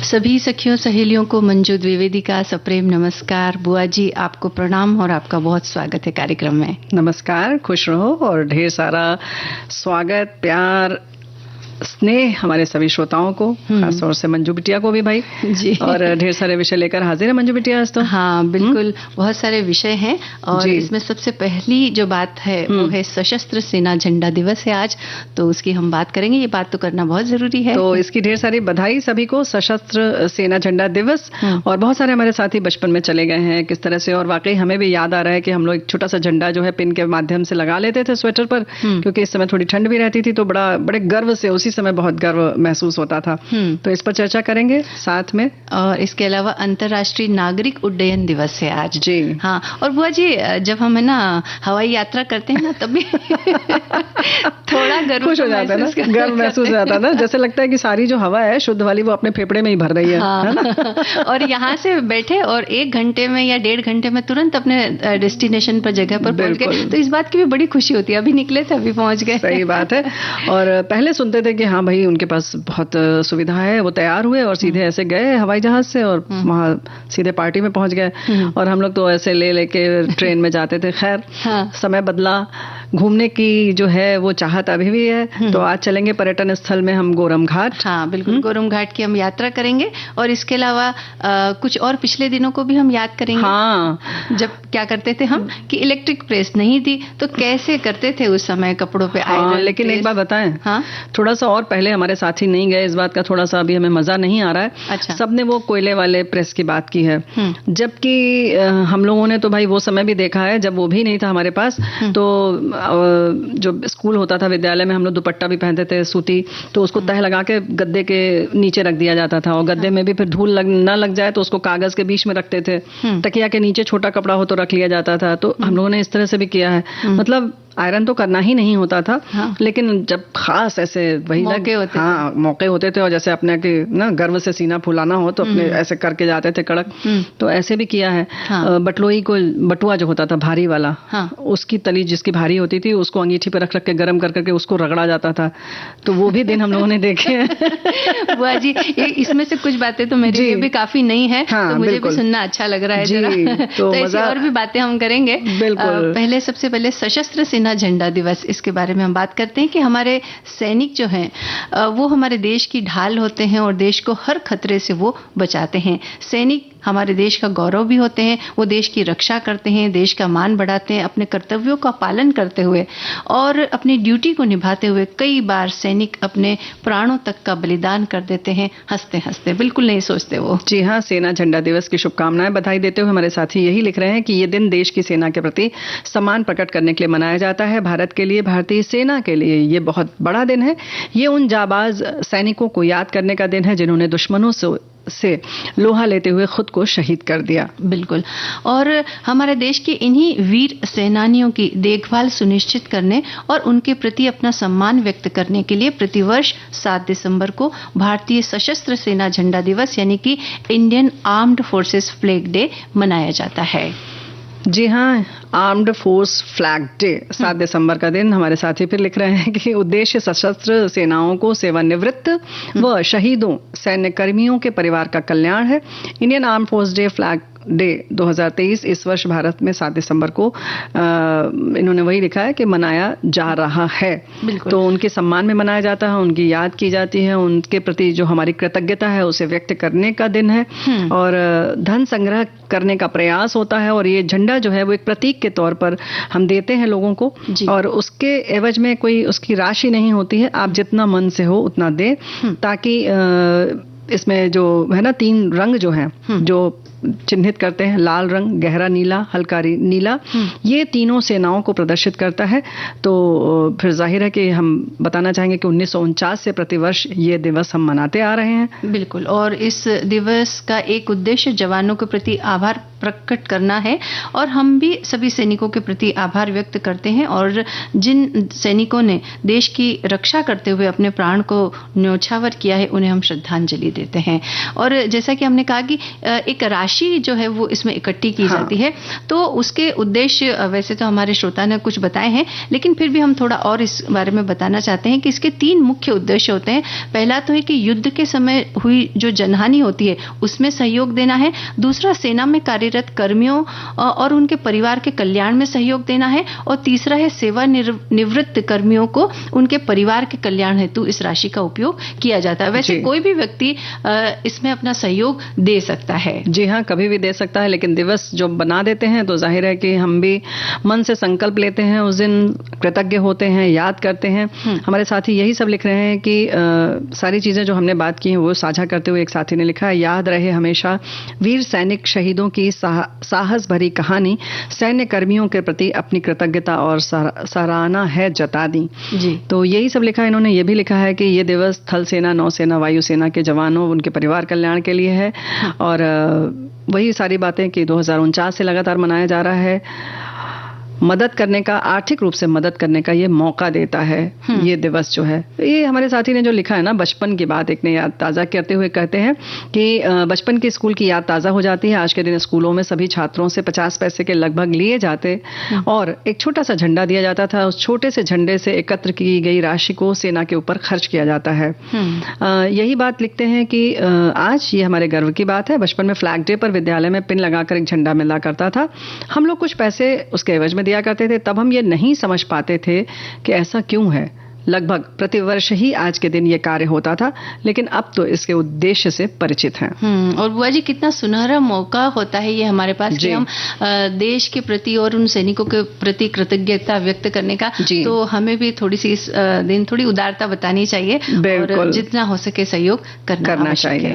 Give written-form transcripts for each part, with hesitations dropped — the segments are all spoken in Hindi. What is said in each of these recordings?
सभी सखियों सहेलियों को मंजू द्विवेदी का सप्रेम नमस्कार। बुआ जी, आपको प्रणाम और आपका बहुत स्वागत है कार्यक्रम में। नमस्कार, खुश रहो और ढेर सारा स्वागत, प्यार, स्नेह हमारे सभी श्रोताओं को, खासतौर से मंजू बिटिया को भी भाई जी। और ढेर सारे विषय लेकर हाजिर है मंजू बिटिया आज तो। हाँ बिल्कुल, बहुत सारे विषय हैं और इसमें सबसे पहली जो बात है वो है सशस्त्र सेना झंडा दिवस है आज, तो उसकी हम बात करेंगे। ये बात तो करना बहुत जरूरी है, तो इसकी ढेर सारी बधाई सभी को, सशस्त्र सेना झंडा दिवस। और बहुत सारे हमारे साथी बचपन में चले गए हैं किस तरह से, और वाकई हमें भी याद आ रहा है कि हम लोग एक छोटा सा झंडा जो है पिन के माध्यम से लगा लेते थे स्वेटर पर, क्योंकि इस समय थोड़ी ठंड भी रहती थी, तो बड़े गर्व से उसी समय बहुत गर्व महसूस होता था। तो इस पर चर्चा करेंगे साथ में। और इसके अलावा अंतर्राष्ट्रीय नागरिक उड्डयन दिवस है आज जी। हाँ, और बुआ जी जब हम है ना हवाई यात्रा करते हैं ना तभी थोड़ा गर्व खुश हो जाता है ना, गर्व महसूस हो जाता है ना, जैसे लगता है कि सारी जो हवा है शुद्ध वाली वो अपने फेफड़े में ही भर रही है, हाँ। है ना? और यहाँ से बैठे और 1 घंटे में या 1.5 घंटे में तुरंत अपने डेस्टिनेशन पर, जगह पर पहुंच गए, तो इस बात की भी बड़ी खुशी होती है। अभी निकले थे, अभी पहुंच गए। सही बात है। और पहले सुनते थे कि हाँ भाई उनके पास बहुत सुविधा है, वो तैयार हुए और सीधे ऐसे गए हवाई जहाज से और वहां सीधे पार्टी में पहुंच गए, और हम लोग तो ऐसे लेके ट्रेन में जाते थे। खैर समय बदला, घूमने की जो है वो चाहत अभी भी है। तो आज चलेंगे पर्यटन स्थल में हम गोरम घाट। हाँ बिल्कुल, गोरम घाट की हम यात्रा करेंगे और इसके अलावा कुछ और पिछले दिनों को भी हम याद करेंगे। हाँ, जब क्या करते थे हम कि इलेक्ट्रिक प्रेस नहीं थी तो कैसे करते थे उस समय कपड़ों पे आयरन। लेकिन एक बात बताएं, थोड़ा सा और पहले हमारे साथी नहीं गए, इस बात का थोड़ा सा अभी हमें मजा नहीं आ रहा है। अच्छा। सबने वो कोयले वाले प्रेस की बात की है, जबकि हम लोगों ने तो भाई वो समय भी देखा है जब वो भी नहीं था हमारे पास। तो जो स्कूल होता था, विद्यालय में हम लोग दुपट्टा भी पहनते थे सूती, तो उसको तह लगा के गद्दे के नीचे रख दिया जाता था, और गद्दे में भी फिर धूल ना लग जाए तो उसको कागज के बीच में रखते थे। तकिया के नीचे छोटा कपड़ा हो तो रख लिया जाता था। तो हम लोगों ने इस तरह से भी किया है। मतलब आयरन तो करना ही नहीं होता था, लेकिन जब खास ऐसे वही मौके होते थे, मौके होते थे, और जैसे अपने की ना गर्व से सीना फुलाना हो तो अपने ऐसे करके जाते थे कड़क। तो ऐसे भी किया है। बटलोई को, बटुआ जो होता था भारी वाला, उसकी तली जिसकी भारी होती थी उसको अंगीठी पे रख के गर्म कर करके उसको रगड़ा जाता था। तो वो भी दिन हम लोगों ने देखे हैं। बुआ जी, इसमें से कुछ बातें तो मेरे लिए भी काफी नई है, तो मुझे भी सुनना अच्छा लग रहा है जरा। तो ऐसी और भी बातें हम करेंगे। पहले सबसे पहले सशस्त्र सेना झंडा दिवस, इसके बारे में हम बात करते हैं कि हमारे सैनिक जो हैं वो हमारे देश की ढाल होते हैं और देश को हर खतरे से वो बचाते हैं। सैनिक हमारे देश का गौरव भी होते हैं, वो देश की रक्षा करते हैं, देश का मान बढ़ाते हैं, अपने कर्तव्यों का पालन करते हुए और अपनी ड्यूटी को निभाते हुए कई बार सैनिक अपने प्राणों तक का बलिदान कर देते हैं, हंसते हंसते, बिल्कुल नहीं सोचते वो। जी हाँ, सेना झंडा दिवस की शुभकामनाएं, बधाई देते हुए हमारे साथी यही लिख रहे हैं कि ये दिन देश की सेना के प्रति सम्मान प्रकट करने के लिए मनाया जाता है। भारत के लिए, भारतीय सेना के लिए ये बहुत बड़ा दिन है। ये उन जाबाज सैनिकों को याद करने का दिन है जिन्होंने दुश्मनों से लोहा लेते हुए खुद को शहीद कर दिया। बिल्कुल, और हमारे देश के इन्हीं वीर सेनानियों की देखभाल सुनिश्चित करने और उनके प्रति अपना सम्मान व्यक्त करने के लिए प्रतिवर्ष 7 दिसंबर को भारतीय सशस्त्र सेना झंडा दिवस यानी कि Indian armed forces flag day मनाया जाता है। जी हाँ, आर्म्ड फोर्स फ्लैग डे 7 दिसंबर का दिन। हमारे साथी फिर लिख रहे हैं कि उद्देश्य सशस्त्र सेनाओं को सेवानिवृत्त व शहीदों सैन्य कर्मियों के परिवार का कल्याण है। Indian arm force day flag day 2023 इस वर्ष भारत में 7 दिसंबर को इन्होंने वही लिखा है कि मनाया जा रहा है। तो उनके सम्मान में मनाया जाता है, उनकी याद की जाती है, उनके प्रति जो हमारी कृतज्ञता है उसे व्यक्त करने का दिन है, और धन संग्रह करने का प्रयास होता है। और ये झंडा जो है वो एक प्रतीक के तौर पर हम देते हैं लोगों को, और उसके एवज में कोई उसकी राशि नहीं होती है। आप जितना मन से हो उतना दे, ताकि इसमें जो है ना 3 रंग जो हैं जो चिन्हित करते हैं, लाल रंग, गहरा नीला, हल्का नीला, ये तीनों सेनाओं को प्रदर्शित करता है। तो फिर जाहिर है कि हम बताना चाहेंगे कि 1949 से प्रतिवर्ष ये दिवस हम मनाते आ रहे हैं। बिल्कुल, और इस दिवस का एक उद्देश्य जवानों के प्रति आभार प्रकट करना है, और हम भी सभी सैनिकों के प्रति आभार व्यक्त करते हैं, और जिन सैनिकों ने देश की रक्षा करते हुए अपने प्राण को न्योछावर किया है उन्हें हम श्रद्धांजलि देते हैं। और जैसा कि हमने कहा कि एक राशि राशि जो है वो इसमें इकट्ठी की जाती है। तो उसके उद्देश्य वैसे तो हमारे श्रोता ने कुछ बताए हैं, लेकिन फिर भी हम थोड़ा और इस बारे में बताना चाहते हैं कि इसके 3 मुख्य उद्देश्य होते हैं। पहला तो है कि युद्ध के समय हुई जो जनहानि होती है उसमें सहयोग देना है। दूसरा, सेना में कार्यरत कर्मियों और उनके परिवार के कल्याण में सहयोग देना है। और तीसरा है सेवानिवृत्त कर्मियों को उनके परिवार के कल्याण हेतु इस राशि का उपयोग किया जाता है। वैसे कोई भी व्यक्ति इसमें अपना सहयोग दे सकता है। जी हाँ, कभी भी दे सकता है, लेकिन दिवस जो बना देते हैं तो जाहिर है कि हम भी मन से संकल्प लेते हैं, उस दिन कृतज्ञ होते हैं, याद करते हैं। हमारे साथी यही सब लिख रहे हैं कि सारी चीजें जो हमने बात की हैं वो साझा करते हुए एक साथी ने लिखा है, याद रहे हमेशा वीर सैनिक शहीदों की साहस भरी कहानी, सैन्य कर्मियों के प्रति अपनी कृतज्ञता और सराहना है जता दी। जी, तो यही सब लिखा है। इन्होंने ये भी लिखा है कि ये दिवस थल सेना, नौसेना, वायुसेना के जवानों, उनके परिवार कल्याण के लिए है। और वही सारी बातें कि 2049 से लगातार मनाया जा रहा है। मदद करने का, आर्थिक रूप से मदद करने का ये मौका देता है ये दिवस जो है। ये हमारे साथी ने जो लिखा है ना, बचपन की बात एक ने याद ताज़ा करते हुए कहते हैं कि बचपन के स्कूल की याद ताज़ा हो जाती है। आज के दिन स्कूलों में सभी छात्रों से 50 पैसे के लगभग लिए जाते और एक छोटा सा झंडा दिया जाता था। उस छोटे से झंडे से एकत्र की गई राशि को सेना के ऊपर खर्च किया जाता है। यही बात लिखते हैं कि आज ये हमारे गर्व की बात है। बचपन में फ्लैग डे पर विद्यालय में पिन लगाकर एक झंडा मिला करता था। हम लोग कुछ पैसे उसके एवज में दिया करते थे। तब हम ये नहीं समझ पाते थे कि ऐसा क्यों है। लगभग प्रतिवर्ष ही आज के दिन ये कार्य होता था, लेकिन अब तो इसके उद्देश्य से परिचित हैं। और बुआ जी, कितना सुनहरा मौका होता है ये हमारे पास कि हम देश के प्रति और उन सैनिकों के प्रति कृतज्ञता व्यक्त करने का। तो हमें भी थोड़ी सी इस दिन थोड़ी उदारता बतानी चाहिए और जितना हो सके सहयोग करना चाहिए।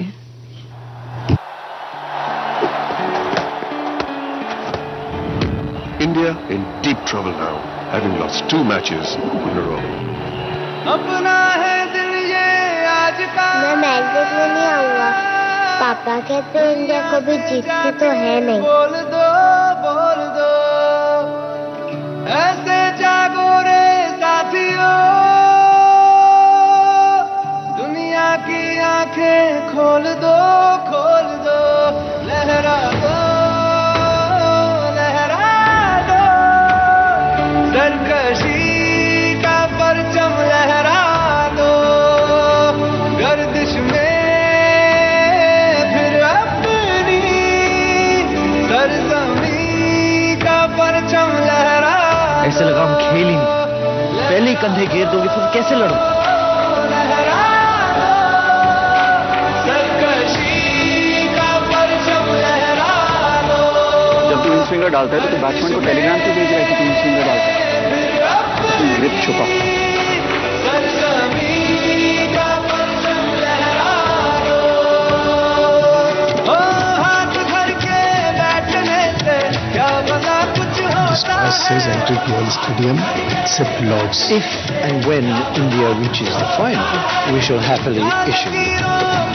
India in deep trouble now, having lost 2 matches in a row. अपना है दिल ये आज का। मैं मैच देखने नहीं आऊंगा। पापा कहते हैं इंडिया कभी जीतती तो है नहीं। बोल दो ऐसे जागो रे साथियों, दुनिया की आंखें खोल दो, लहरा दो, सरकशी का परचम लहरा दो, गर्दिश में फिर अपनी सरजमी का परचम लहरा दो। ऐसे लगा हम खेल ही नहीं, पहले ही कंधे घेर दोगे फिर कैसे लड़ो। सरकशी का परचम लहरा दो। जब तू स्विंगर डालता है तो बैट्समैन को टेलीग्राम पे भेज रहा है कि तू स्विंगर डालता है। ग्रिप छुपा। As says entry Goal Stadium, except Lords. If and when India reaches the final, we shall happily issue में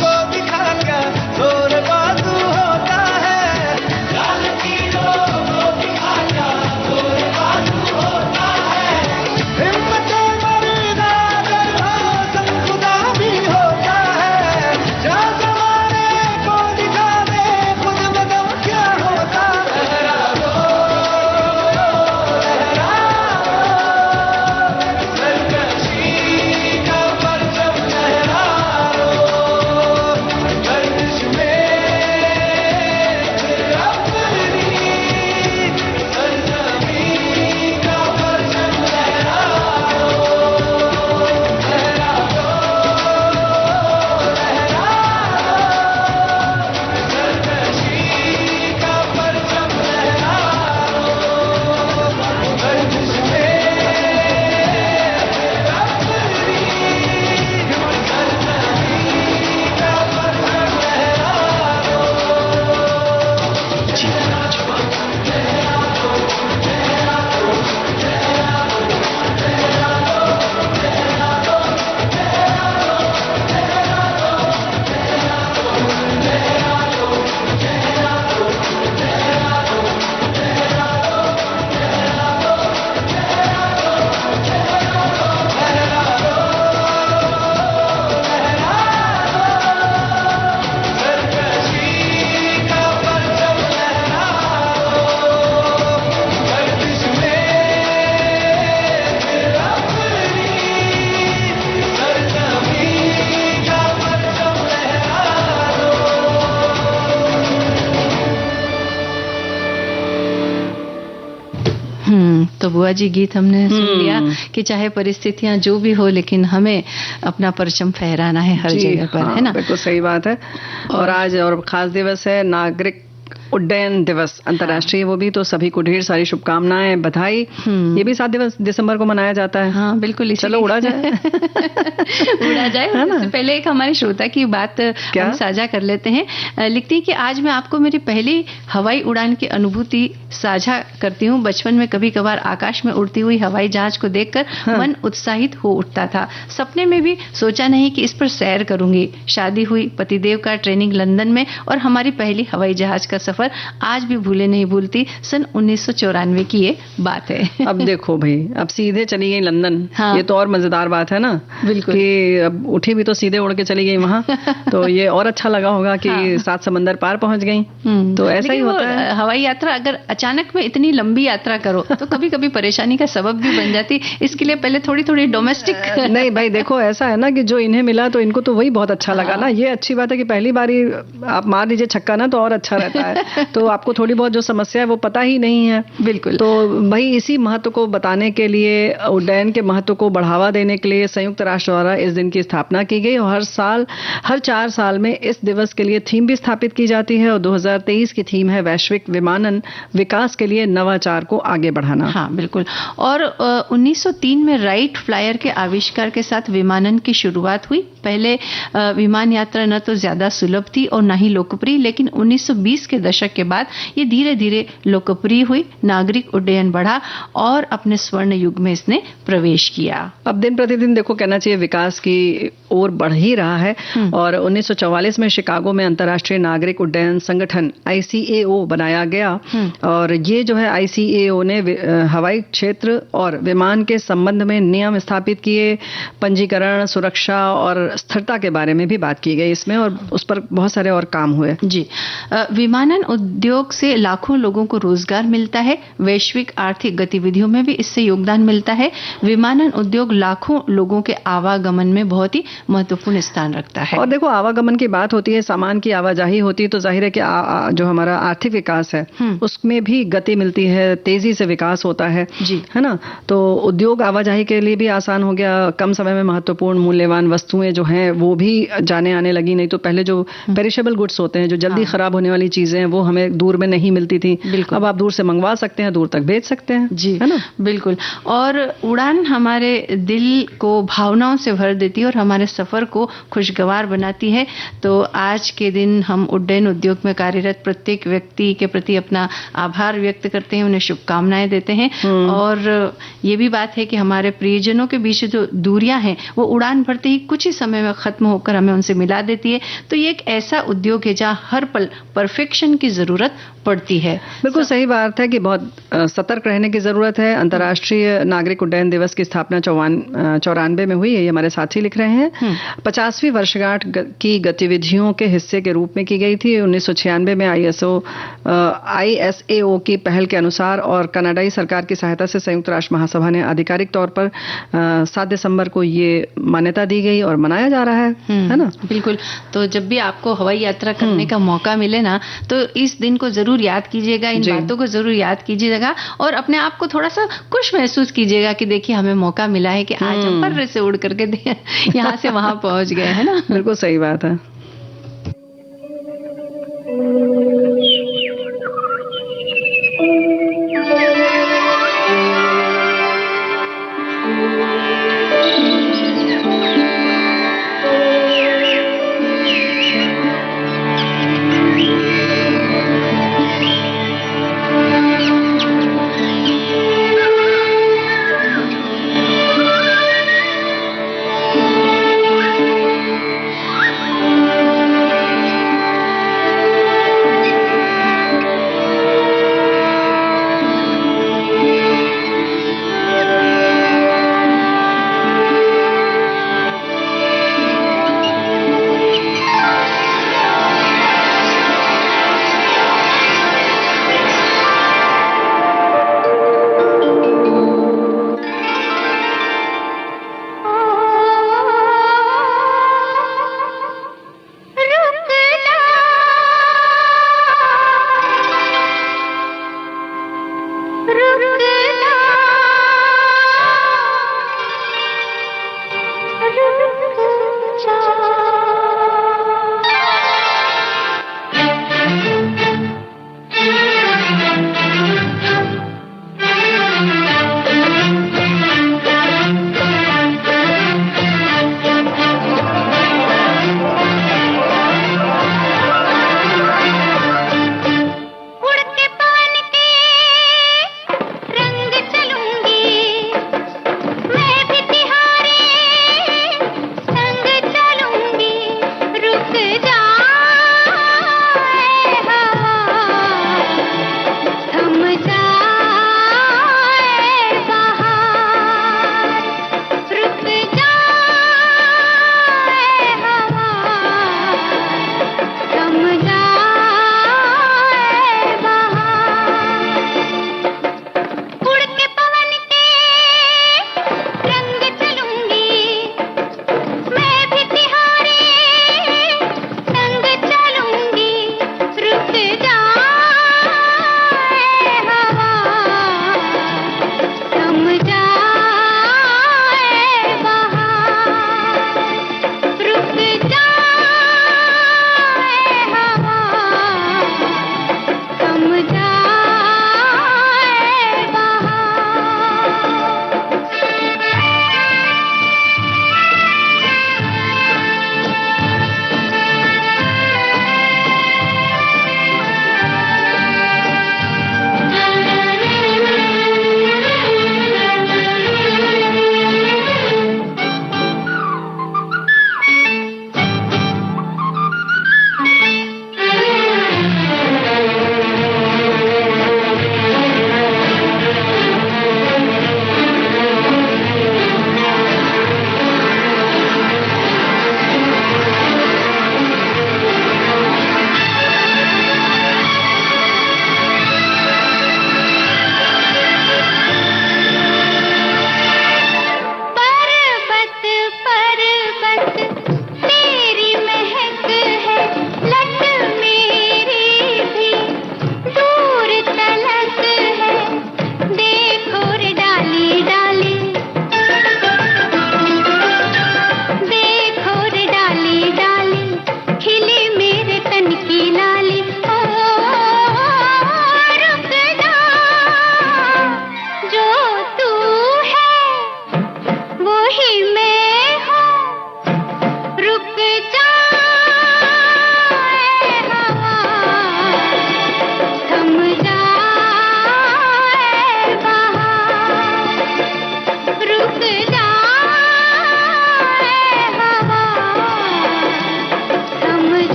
बुआ जी गीत हमने सुन लिया कि चाहे परिस्थितियां जो भी हो लेकिन हमें अपना परचम फहराना है हर जगह पर, है ना? बिल्कुल सही बात है। और आज और खास दिवस है नागरिक उड्डयन दिवस अंतर्राष्ट्रीय, वो भी, तो सभी को ढेर सारी शुभकामनाएं, बधाई। ये भी 7 दिसंबर को मनाया जाता है। हाँ बिल्कुल, चलो उड़ा जाए। उड़ा जाए। उससे पहले एक हमारी श्रोता की बात हम साझा कर लेते हैं। लिखती है कि आज मैं आपको मेरी पहली हवाई उड़ान की अनुभूति साझा करती हूँ। बचपन में कभी कभार आकाश में उड़ती हुई हवाई जहाज को देखकर मन उत्साहित हो उठता था। सपने में भी सोचा नहीं कि इस पर सैर करूंगी। शादी हुई, पतिदेव का ट्रेनिंग लंदन में, और हमारी पहली हवाई जहाज का सफर आज भी भूले नहीं भूलती। सन 1994 की ये बात है। अब देखो भाई, अब सीधे चली गई लंदन। हाँ। ये तो और मजेदार बात है ना। बिल्कुल, कि अब उठी भी तो सीधे उड़ के चली गई वहां। तो ये और अच्छा लगा होगा कि हाँ। 7 समंदर पार पहुंच गई। तो ऐसा ही होता है। हवाई यात्रा अगर अचानक में इतनी लंबी यात्रा करो तो कभी कभी परेशानी का सबब भी बन जाती। इसके लिए पहले थोड़ी थोड़ी डोमेस्टिक नहीं भाई, देखो ऐसा है ना कि जो इन्हें मिला तो इनको तो वही बहुत अच्छा लगा ना। ये अच्छी बात है कि पहली बारी आप मार लीजिए छक्का ना, तो और अच्छा रहता है। तो आपको थोड़ी बहुत जो समस्या है वो पता ही नहीं है। बिल्कुल। तो भाई इसी महत्व को बताने के लिए, उड्डयन के महत्व को बढ़ावा देने के लिए संयुक्त राष्ट्र द्वारा इस दिन की स्थापना की गई। और हर 4 साल में इस दिवस के लिए थीम भी स्थापित की जाती है। और 2023 की थीम है वैश्विक विमानन विकास के लिए नवाचार को आगे बढ़ाना। हाँ बिल्कुल। और 1903 में राइट फ्लायर के आविष्कार के साथ विमानन की शुरुआत हुई। पहले विमान यात्रा न तो ज्यादा सुलभ थी और न ही लोकप्रिय, लेकिन 1920 के दशक के बाद ये धीरे धीरे लोकप्रिय हुई। नागरिक उड्डयन बढ़ा और अपने स्वर्ण युग में इसने प्रवेश किया। अब दिन प्रतिदिन देखो, कहना चाहिए विकास की ओर बढ़ ही रहा है। और 1944 में शिकागो में अंतर्राष्ट्रीय नागरिक उड्डयन संगठन ICAO बनाया गया। और ये जो है ICAO ने हवाई क्षेत्र और विमान के संबंध में नियम स्थापित किए। पंजीकरण, सुरक्षा और स्थिरता के बारे में भी बात की गई इसमें, और उस पर बहुत सारे और काम हुए। जी, विमानन उद्योग से लाखों लोगों को रोजगार मिलता है। वैश्विक आर्थिक गतिविधियों में भी इससे योगदान मिलता है। विमानन उद्योग लाखों लोगों के आवागमन में बहुत ही महत्वपूर्ण स्थान रखता है। और देखो, आवागमन की बात होती है, सामान की आवाजाही होती है, तो जाहिर है कि जो हमारा आर्थिक विकास है उसमें भी गति मिलती है, तेजी से विकास होता है। जी, है ना। तो उद्योग आवाजाही के लिए भी आसान हो गया। कम समय में महत्वपूर्ण मूल्यवान वस्तुएं जो हैं वो भी जाने आने लगी। नहीं तो पहले जो पेरिशेबल गुड्स होते हैं, जो जल्दी खराब होने वाली चीजें हैं, वो हमें दूर में नहीं मिलती थी। अब आप दूर से मंगवा सकते हैं, दूर तक भेज सकते हैं। जी, है ना। बिल्कुल। और उड़ान हमारे दिल को भावनाओं से भर देती है और हमारे सफर को खुशगवार बनाती है। तो आज के दिन हम उड्डयन उद्योग में कार्यरत प्रत्येक व्यक्ति के प्रति अपना आभार व्यक्त करते हैं, उन्हें शुभकामनाएं देते हैं। और ये भी बात है कि हमारे प्रियजनों के बीच जो दूरियां हैं वो उड़ान भरते ही कुछ ही समय में खत्म होकर हमें उनसे मिला देती है। तो ये एक ऐसा उद्योग है जहां हर पल परफेक्शन की जरूरत पड़ती है। बिल्कुल सही बात है कि बहुत सतर्क रहने की जरूरत है। अंतर्राष्ट्रीय नागरिक उड्डयन दिवस की स्थापना 94 में हुई है, ये हमारे साथी लिख रहे हैं। 50वीं वर्षगांठ की गतिविधियों के हिस्से के रूप में की गई थी। 1996 में ISAO की पहल के अनुसार और कनाडाई सरकार की सहायता से संयुक्त राष्ट्र महासभा ने आधिकारिक तौर पर 7 दिसंबर को ये मान्यता दी गई और मनाया जा रहा है ना। बिल्कुल। तो जब भी आपको हवाई यात्रा करने का मौका मिले ना, तो इस दिन को जरूर याद कीजिएगा, इन बातों को जरूर याद कीजिएगा और अपने आप को थोड़ा सा खुश महसूस कीजिएगा कि देखिए हमें मौका मिला है कि आज हम पर्रे से उड़ करके यहाँ से वहां पहुंच गए, है ना। बिल्कुल सही बात है।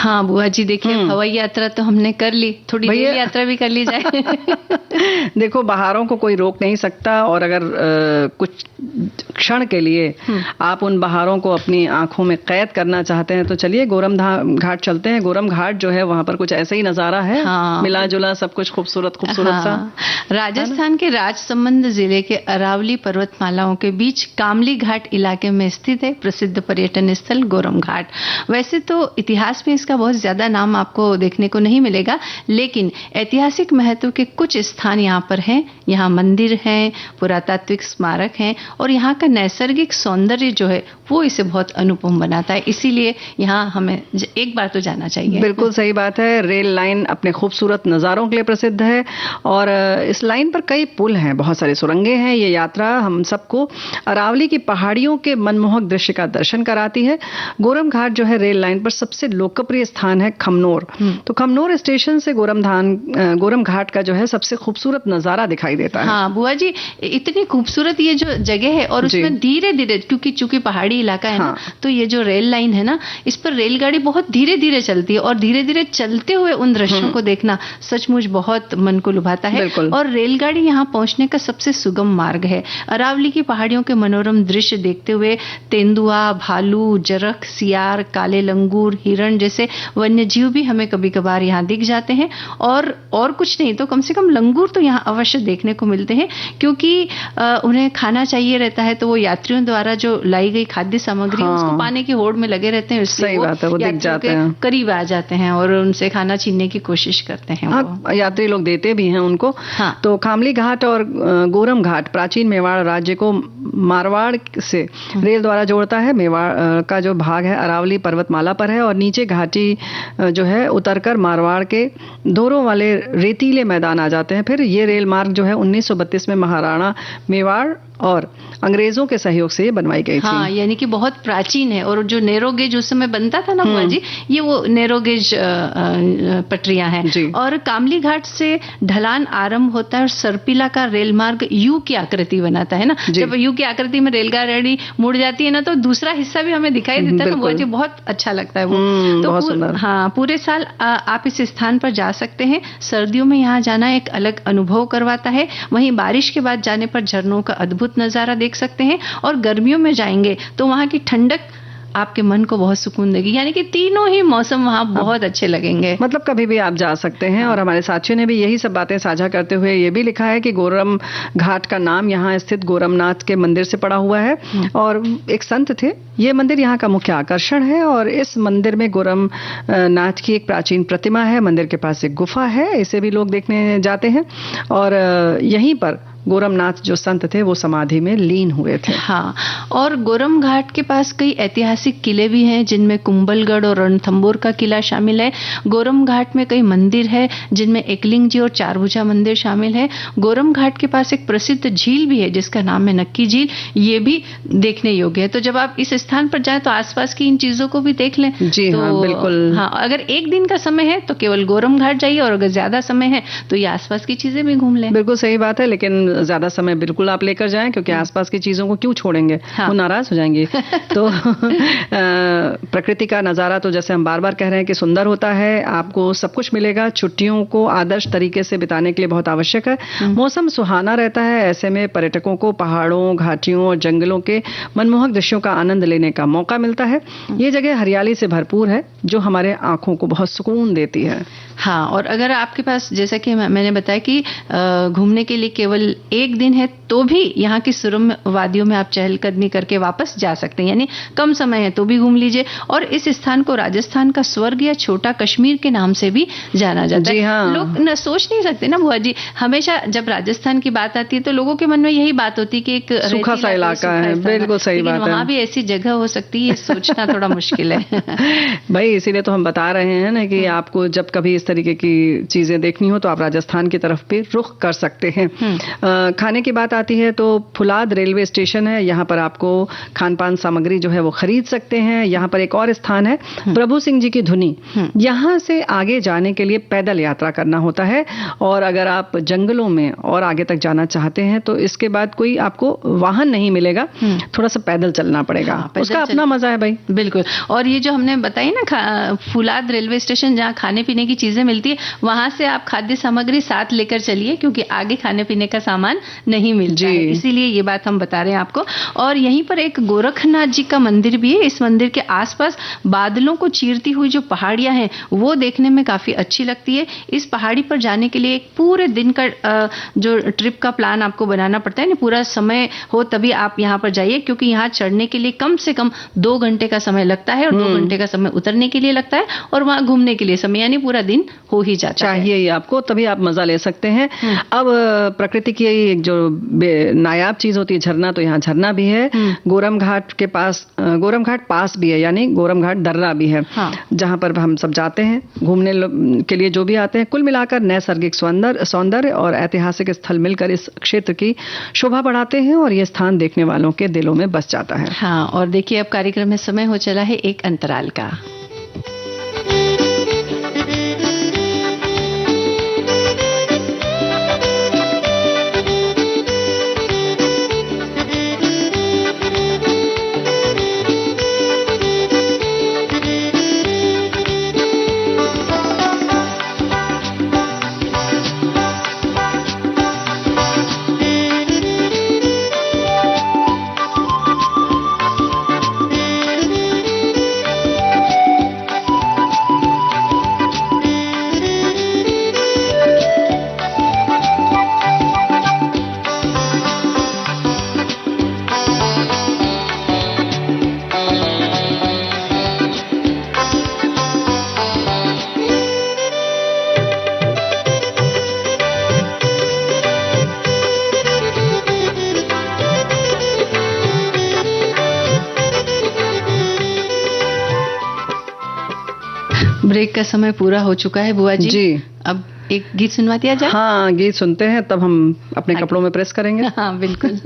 हाँ बुआ जी, देखिए हवाई यात्रा तो हमने कर ली, थोड़ी रेल यात्रा भी कर ली जाए। देखो बाहरों को कोई रोक नहीं सकता, और अगर कुछ क्षण के लिए आप उन बहारों को अपनी आंखों में कैद करना चाहते हैं तो चलिए गोरम घाट चलते हैं। गोरम घाट जो है वहां पर कुछ ऐसा ही नजारा है, मिला जुला सब कुछ खूबसूरत सा। राजस्थान के राजसमंद जिले के अरावली पर्वतमालाओं के बीच कामली घाट इलाके में स्थित है प्रसिद्ध पर्यटन स्थल गोरम घाट। वैसे तो इतिहास में इसका बहुत ज्यादा नाम आपको देखने को नहीं मिलेगा, लेकिन ऐतिहासिक महत्व के कुछ स्थान यहाँ पर हैं। यहाँ मंदिर हैं, पुरातात्विक स्मारक हैं, और यहाँ का नैसर्गिक सौंदर्य जो है वो इसे बहुत अनुपम बनाता है। इसीलिए यहाँ हमें एक बार तो जाना चाहिए। बिल्कुल सही बात है। रेल लाइन अपने खूबसूरत नज़ारों के लिए प्रसिद्ध है, और इस लाइन पर कई पुल हैं, बहुत सारे सुरंगें हैं। ये यात्रा हम सबको अरावली की पहाड़ियों के मनमोहक दृश्य का दर्शन कराती है। गोरम घाट जो है रेल लाइन पर सबसे लोकप्रिय स्थान है खमनोर। तो खमनोर स्टेशन से गोरम घाट का जो है सबसे खूबसूरत नज़ारा दिखाई देता है। हाँ बुआ जी, इतनी खूबसूरत ये जो जगह है, और उसमें धीरे धीरे, क्योंकि पहाड़ी इलाका है ना, तो ये जो रेल लाइन है ना, इस पर रेलगाड़ी बहुत धीरे धीरे चलती है, और धीरे धीरे चलते हुए उन दृश्यों को देखना सचमुच बहुत मन को लुभाता है। और रेलगाड़ी यहाँ पहुंचने का सबसे सुगम मार्ग है। अरावली की पहाड़ियों के मनोरम दृश्य देखते हुए तेंदुआ, भालू, जरख, सियार, काले लंगूर, हिरण जैसे वन्य जीव भी हमें कभी कभार यहाँ दिख जाते हैं। और कुछ नहीं तो कम से कम लंगूर तो यहाँ अवश्य देखने को मिलते हैं, क्योंकि उन्हें खाना चाहिए रहता है, तो वो यात्रियों द्वारा जो लाई गई खाद्य सामग्री उसको पाने की होड़ में लगे रहते हैं। सही बात है, वो दिख जाते हैं, करीब आ जाते हैं और उनसे खाना छीनने की कोशिश करते हैं। यात्री लोग देते भी हैं उनको। तो कामली घाट और गोरम घाट प्राचीन मेवाड़ राज्य को मारवाड़ से रेल द्वारा जोड़ता है। मेवाड़ का जो भाग है अरावली पर्वतमाला पर है, और नीचे घाटी जो है उतरकर मारवाड़ के धोरों वाले रेतीले मैदान आ जाते हैं। फिर ये रेल मार्ग जो है 1932 में महाराणा मेवाड़ और अंग्रेजों के सहयोग से ये बनवाई गई थी। हाँ, यानी कि बहुत प्राचीन है। और जो नैरो गेज उस समय बनता था ना बुआ जी, ये वो नैरो गेज पटरियां हैं। और कामली घाट से ढलान आरंभ होता है और सरपीला का रेल मार्ग यू की आकृति बनाता है ना। जब यू की आकृति में रेलगाड़ी मुड़ जाती है ना, तो दूसरा हिस्सा भी हमें दिखाई देता है ना बुआ जी, बहुत अच्छा लगता है वो। तो हाँ, पूरे साल आप इस स्थान पर जा सकते हैं। सर्दियों में यहाँ जाना एक अलग अनुभव करवाता है। वहीं बारिश के बाद जाने पर झरनों का अद्भुत नजारा देख सकते हैं। और गर्मियों में जाएंगे तो वहां की ठंडक आपके मन को बहुत सुकून देगी। यानी कि तीनों ही मौसम वहाँ बहुत अच्छे लगेंगे। मतलब कभी भी आप जा सकते हैं। और हमारे साथियों ने भी यही सब बातें साझा करते हुए ये भी लिखा है कि गोरम घाट का नाम यहाँ स्थित गोरमनाथ के मंदिर से पड़ा हुआ है। और एक संत थे, ये मंदिर यहाँ का मुख्य आकर्षण है। और इस मंदिर में गोरमनाथ की एक प्राचीन प्रतिमा है। मंदिर के पास एक गुफा है, इसे भी लोग देखने जाते हैं। और यहीं पर गोरमनाथ जो संत थे वो समाधि में लीन हुए थे। हाँ, और गोरम घाट के पास कई ऐतिहासिक किले भी हैं, जिनमें कुंभलगढ़ और रणथंबोर का किला शामिल है। गोरम घाट में कई मंदिर है, जिनमें एकलिंग जी और चारभुजा मंदिर शामिल है। गोरम घाट के पास एक प्रसिद्ध झील भी है जिसका नाम है नक्की झील, ये भी देखने योग्य है। तो जब आप इस स्थान पर जाएं तो आसपास की इन चीजों को भी देख लें। जी तो, हाँ, बिल्कुल। हाँ, अगर एक दिन का समय है तो केवल गोरम घाट जाइए, और अगर ज्यादा समय है तो ये आसपास की चीजें भी घूम लें। बिल्कुल सही बात है, लेकिन ज्यादा समय बिल्कुल आप लेकर जाएं, क्योंकि आसपास की चीजों को क्यों छोड़ेंगे, वो नाराज हो जाएंगे। तो प्रकृति का नजारा तो जैसे हम बार बार कह रहे हैं कि सुंदर होता है, आपको सब कुछ मिलेगा। छुट्टियों को आदर्श तरीके से बिताने के लिए बहुत आवश्यक है। मौसम सुहाना रहता है, ऐसे में पर्यटकों को पहाड़ों, घाटियों और जंगलों के मनमोहक दृश्यों का आनंद लेने का मौका मिलता है। ये जगह हरियाली से भरपूर है जो हमारे आंखों को बहुत सुकून देती है। हाँ, और अगर आपके पास, जैसा कि मैंने बताया कि घूमने के लिए केवल एक दिन है, तो भी यहाँ की सुरम वादियों में आप चहलकदमी करके वापस जा सकते हैं। यानी कम समय है तो भी घूम लीजिए। और इस स्थान को राजस्थान का स्वर्ग या छोटा कश्मीर के नाम से भी जाना जाता है। हाँ। लोग न सोच नहीं सकते ना बुआ जी, हमेशा जब राजस्थान की बात आती है तो लोगों के मन में यही बात होती है कि एक सूखा सा इलाका है। बिल्कुल सही बात है। वहाँ भी ऐसी जगह हो सकती है, सोचना थोड़ा मुश्किल है। भाई, इसीलिए तो हम बता रहे हैं ना कि आपको जब कभी इस तरीके की चीजें देखनी हो तो आप राजस्थान की तरफ भी रुख कर सकते हैं। खाने की बात आती है तो फुलाद रेलवे स्टेशन है, यहाँ पर आपको खान पान सामग्री जो है वो खरीद सकते हैं। यहाँ पर एक और स्थान है प्रभु सिंह जी की धुनी, यहाँ से आगे जाने के लिए पैदल यात्रा करना होता है। और अगर आप जंगलों में और आगे तक जाना चाहते हैं तो इसके बाद कोई आपको वाहन नहीं मिलेगा, थोड़ा सा पैदल चलना पड़ेगा। उसका अपना मजा है भाई। बिल्कुल। और ये जो हमने बताई ना फुलाद रेलवे स्टेशन, जहाँ खाने पीने की चीजें मिलती है, वहां से आप खाद्य सामग्री साथ लेकर चलिए, क्योंकि आगे खाने पीने का सामान नहीं मिलता है, इसीलिए ये बात हम बता रहे हैं आपको। और यहीं पर एक गोरखनाथ जी का मंदिर भी है। इस मंदिर के आसपास बादलों को चीरती हुई जो पहाड़ियां हैं वो देखने में काफी अच्छी लगती है। इस पहाड़ी पर जाने के लिए एक पूरे दिन का जो ट्रिप का प्लान आपको बनाना पड़ता है ना, पूरा समय हो तभी आप यहाँ पर जाइए, क्योंकि यहाँ चढ़ने के लिए कम से कम 2 घंटे का समय लगता है और 2 घंटे का समय उतरने के लिए लगता है, और वहां घूमने के लिए समय, यानी पूरा दिन हो ही जाता चाहिए ही आपको, तभी आप मजा ले सकते हैं। अब प्रकृति की एक जो नायाब चीज होती है झरना, तो यहाँ झरना भी है। गोरम घाट के पास, गोरम घाट पास भी है, यानी गोरम घाट दर्रा भी है, जहां पर हम सब जाते हैं घूमने के लिए, जो भी आते हैं। कुल मिलाकर नैसर्गिक सौंदर्य और ऐतिहासिक स्थल मिलकर इस क्षेत्र की शोभा बढ़ाते हैं और ये स्थान देखने वालों के दिलों में बस जाता है। हाँ, और देखिए अब कार्यक्रम में समय हो चला है एक अंतराल का। ब्रेक का समय पूरा हो चुका है बुआ जी। अब एक गीत सुनवा दिया जाए। हाँ, गीत सुनते हैं, तब हम अपने कपड़ों में प्रेस करेंगे। हाँ, बिल्कुल।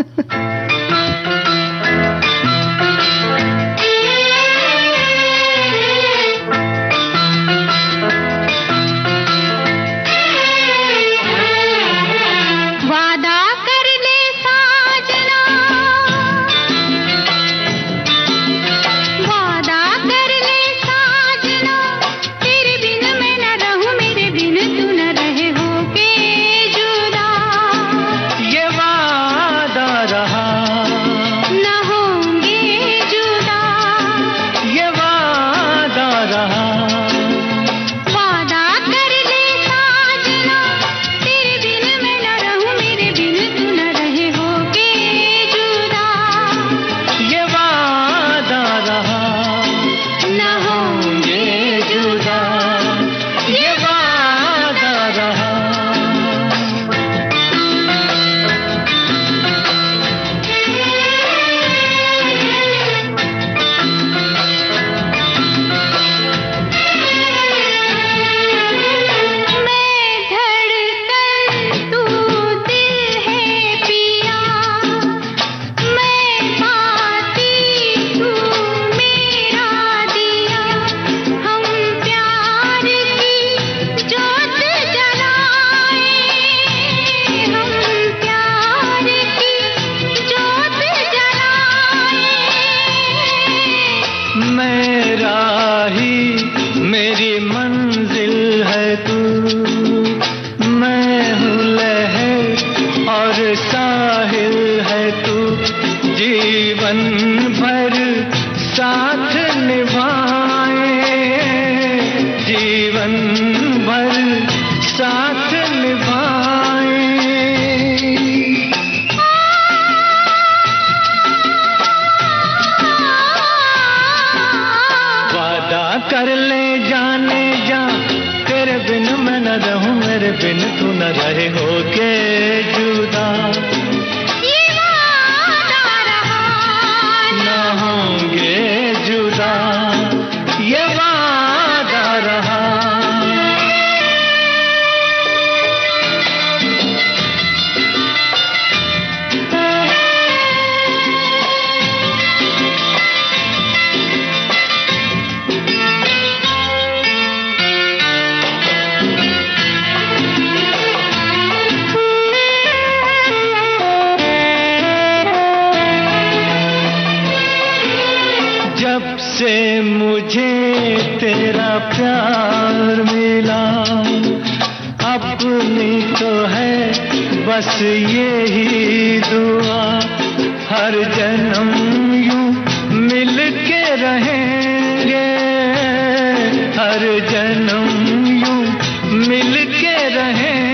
रहे होके जुदा, ये वादा रहा ना होंगे जुदा, ये वादा रहा। जब से मुझे तेरा प्यार मिला, अपनी तो है बस यही दुआ, हर जन्म यूं मिल के रहेंगे, हर जन्म यूं मिल के रहेंगे।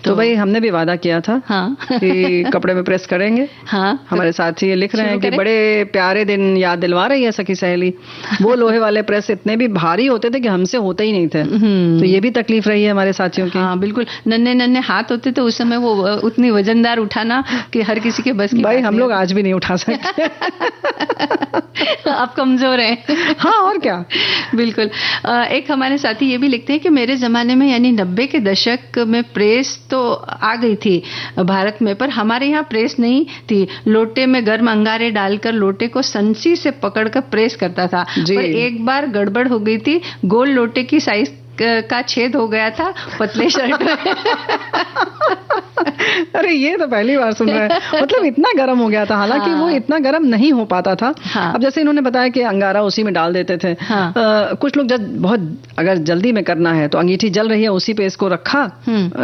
तो भाई हमने भी वादा किया था कि कपड़े में प्रेस करेंगे। हमारे साथी ये लिख रहे हैं कि बड़े प्यारे दिन याद दिलवा रही है सखी सहेली। वो लोहे वाले प्रेस इतने भी भारी होते थे कि हमसे होते ही नहीं थे। तो ये भी तकलीफ रही है हमारे साथियों की। हाँ बिल्कुल, नन्हे नन्हे हाथ होते थे उस समय, वो उतनी वजनदार उठाना कि हर किसी के बस की भाई हम लोग आज भी नहीं उठा सकते। आप कमजोर हैं। हाँ और क्या, बिल्कुल। एक हमारे साथी ये भी लिखते हैं कि मेरे जमाने में यानी 90 के दशक में प्रेस तो आ गई थी भारत में, पर हमारे यहाँ प्रेस नहीं थी। लोटे में गर्म अंगारे डालकर लोटे को संसी से पकड़कर प्रेस करता था। पर एक बार गड़बड़ हो गई थी, गोल लोटे की साइज का छेद हो गया था पतले शर्ट में। अरे ये तो पहली बार सुन रहे हैं। मतलब इतना गर्म हो गया था, हालांकि वो इतना गर्म नहीं हो पाता था। अब जैसे इन्होंने बताया कि अंगारा उसी में डाल देते थे। कुछ लोग जब बहुत अगर जल्दी में करना है तो अंगीठी जल रही है उसी पे इसको रखा,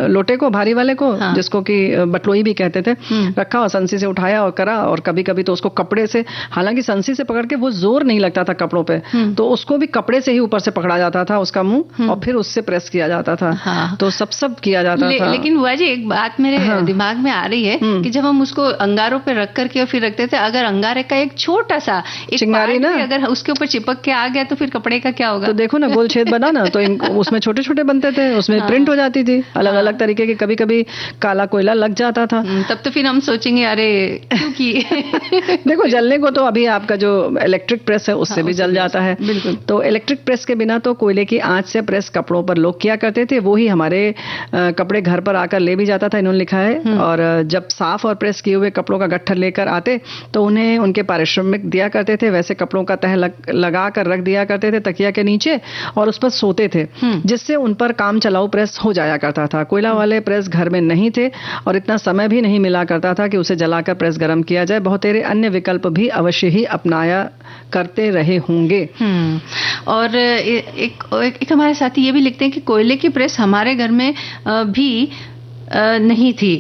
लोटे को भारी वाले को, जिसको कि बटलोई भी कहते थे, रखा और संसी से उठाया और करा। और कभी कभी तो उसको कपड़े से, हालांकि संसी से पकड़ के वो जोर नहीं लगता था कपड़ों पे, तो उसको भी कपड़े से ही ऊपर से पकड़ा जाता था उसका मुंह, और फिर उससे प्रेस किया जाता था। तो सब किया जाता था। लेकिन बुआ जी एक बात मेरे दिमाग में आ रही है कि जब हम उसको अंगारों पे रख करके और फिर रखते थे, अगर अंगारे का एक छोटा सा एक चिंगारी ना अगर उसके ऊपर चिपक के आ गया तो फिर कपड़े का क्या होगा? तो देखो ना, गोल छेद बना ना, तो उसमें छोटे छोटे बनते थे, उसमें प्रिंट हो जाती थी अलग अलग तरीके की। कभी कभी काला कोयला लग जाता था। तब तो फिर हम सोचेंगे अरे क्यों किए। देखो जलने को तो अभी आपका जो इलेक्ट्रिक प्रेस है उससे भी जल जाता है। बिल्कुल। तो इलेक्ट्रिक प्रेस के बिना तो कोयले की आंच से प्रेस कपड़ों पर लोग किया करते थे। वो ही हमारे कपड़े घर पर आकर ले भी जाता था, इन्होंने लिखा है। और जब साफ और प्रेस किए हुए कपड़ों का गट्ठर लेकर आते तो उन्हें उनके पारिश्रमिक दिया करते थे। वैसे कपड़ों का तह लगा कर रख दिया करते थे तकिया के नीचे, और उस पर सोते थे, जिससे उन पर काम चलाऊ प्रेस हो जाया करता था। कोयला वाले प्रेस घर में नहीं थे और इतना समय भी नहीं मिला करता था कि उसे जलाकर प्रेस गर्म किया जाए। बहुत तेरे अन्य विकल्प भी अवश्य ही अपनाया करते रहे होंगे। और एक हमारे साथी ये भी लिखते हैं कि कोयले की प्रेस हमारे घर में भी नहीं थी,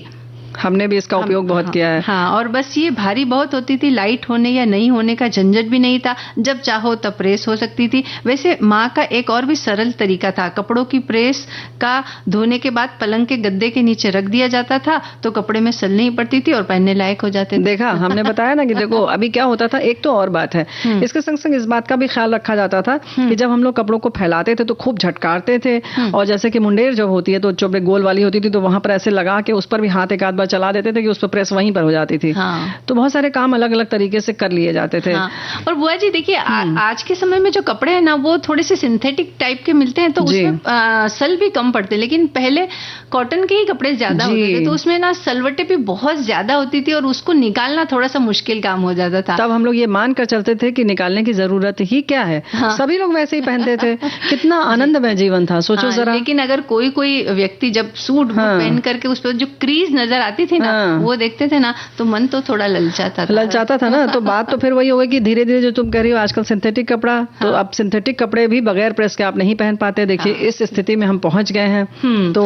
हमने भी इसका उपयोग बहुत किया है। हाँ, और बस ये भारी बहुत होती थी, लाइट होने या नहीं होने का झंझट भी नहीं था, जब चाहो तब प्रेस हो सकती थी। वैसे माँ का एक और भी सरल तरीका था, कपड़ों की प्रेस का धोने के बाद पलंग के गद्दे के नीचे रख दिया जाता था तो कपड़े में सल नहीं पड़ती थी और पहनने लायक हो जाते थे। देखा, हमने बताया ना कि देखो अभी क्या होता था। एक तो और बात है, इसके संग संग इस बात का भी ख्याल रखा जाता था कि जब हम लोग कपड़ों को फैलाते थे तो खूब झटकारते थे, और जैसे कि मुंडेर जब होती है तो चोबे गोल वाली होती थी तो वहां पर ऐसे लगा के उस पर भी हाथ एक आध बार बार चला देते थे कि उस पर प्रेस वहीं पर हो जाती थी। तो बहुत सारे काम अलग अलग तरीके से कर लिए जाते थे। और बुआ जी देखिए आज के समय में जो कपड़े हैं ना वो थोड़े से सिंथेटिक टाइप के मिलते हैं, तो उसमें सल भी कम पड़ते, लेकिन पहले कॉटन के ही कपड़े ज्यादा होते थे, तो उसमें ना सलवटें भी बहुत ज्यादा होती थी और उसको निकालना थोड़ा सा मुश्किल काम हो जाता था। तब हम लोग ये मान कर चलते थे कि निकालने की जरूरत ही क्या है। सभी लोग वैसे ही पहनते थे। कितना आनंदमय जीवन था, सोचो जरा। लेकिन अगर कोई व्यक्ति जब सूट पहन करके उस पर जो क्रीज नजर आती थी ना वो देखते थे ना तो मन तो थोड़ा ललचाता था ना। तो बात तो फिर वही हो गई कि धीरे धीरे जो तुम कह रही हो आजकल सिंथेटिक कपड़ा, तो अब सिंथेटिक कपड़े भी बगैर प्रेस के आप नहीं पहन पाते। देखिए इस स्थिति में हम पहुंच गए हैं। तो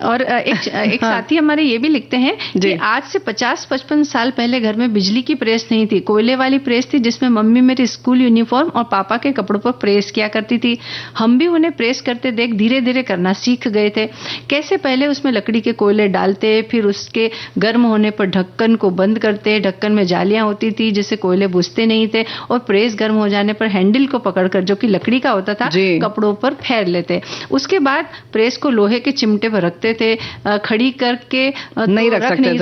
और एक साथी हमारे ये भी लिखते हैं कि आज से 50-55 साल पहले घर में बिजली की प्रेस नहीं थी, कोयले वाली प्रेस थी जिसमें मम्मी मेरी स्कूल यूनिफॉर्म और पापा के कपड़ों पर प्रेस किया करती थी। हम भी उन्हें प्रेस करते देख धीरे धीरे करना सीख गए थे। कैसे पहले उसमें लकड़ी के कोयले डालते, फिर उसके गर्म होने पर ढक्कन को बंद करते, ढक्कन में जालियां होती थी जिससे कोयले बुझते नहीं थे, और प्रेस गर्म हो जाने पर हैंडल को पकड़कर जो कि लकड़ी का होता था कपड़ों पर फेर लेते। उसके बाद प्रेस को लोहे के चिमटे पर रखते थे, खड़ी करके नहीं रख सकते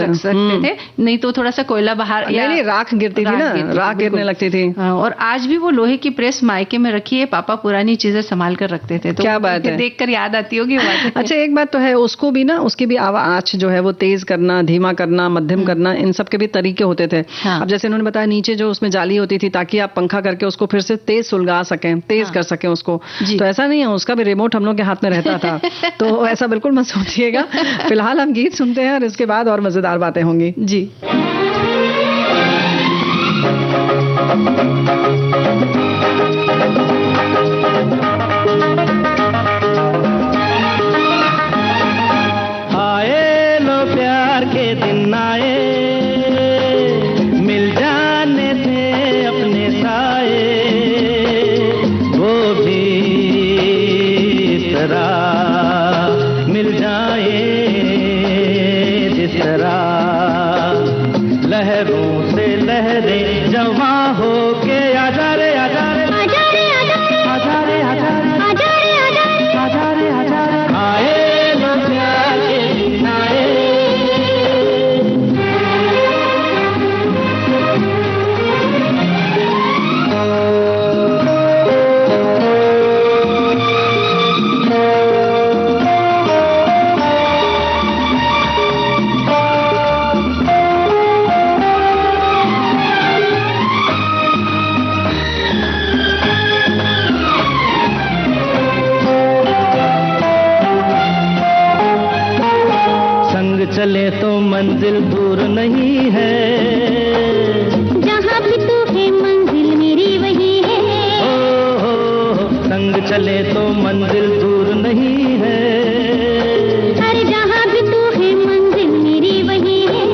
थे, नहीं तो थोड़ा सा कोयला बाहर नहीं राख गिरती थी ना, राख गिरने लगती थी। और आज भी वो लोहे की प्रेस मायके में रखी है, पापा पुरानी चीजें संभाल कर रखते थे। तो क्या बात है, देखकर याद आती होगी बात। अच्छा एक बात तो है, उसको भी ना उसकी भी आंच जो है वो तेज करना, धीमा करना, मध्यम करना, इन सब के भी तरीके होते थे। अब जैसे उन्होंने बताया नीचे जो उसमें जाली होती थी ताकि आप पंखा करके उसको फिर से तेज सुलगा सकें, तेज कर सकें उसको, तो ऐसा नहीं है, उसका भी रिमोट हम लोग के हाथ में रहता था। तो ऐसा बिल्कुल मत सोचिएगा। फिलहाल हम गीत सुनते हैं और इसके बाद और मजेदार बातें होंगी जी। आए लो प्यार के दिन आए, मिल जाने थे अपने साए, वो भी इस तरह मिल जाए जिस तरह लहरों से लहरे जवां हो के आजा रे आजा रे आजा रे आजा रे आजा रे आजा रे आजा रे आजा रे आए लो प्यार के दिन आए। चले तो मंजिल दूर नहीं है, जहाँ भी तू है मंजिल मेरी वही है। ओ संग चले तो मंजिल दूर नहीं है, अरे जहाँ भी तू है मंजिल मेरी वही है।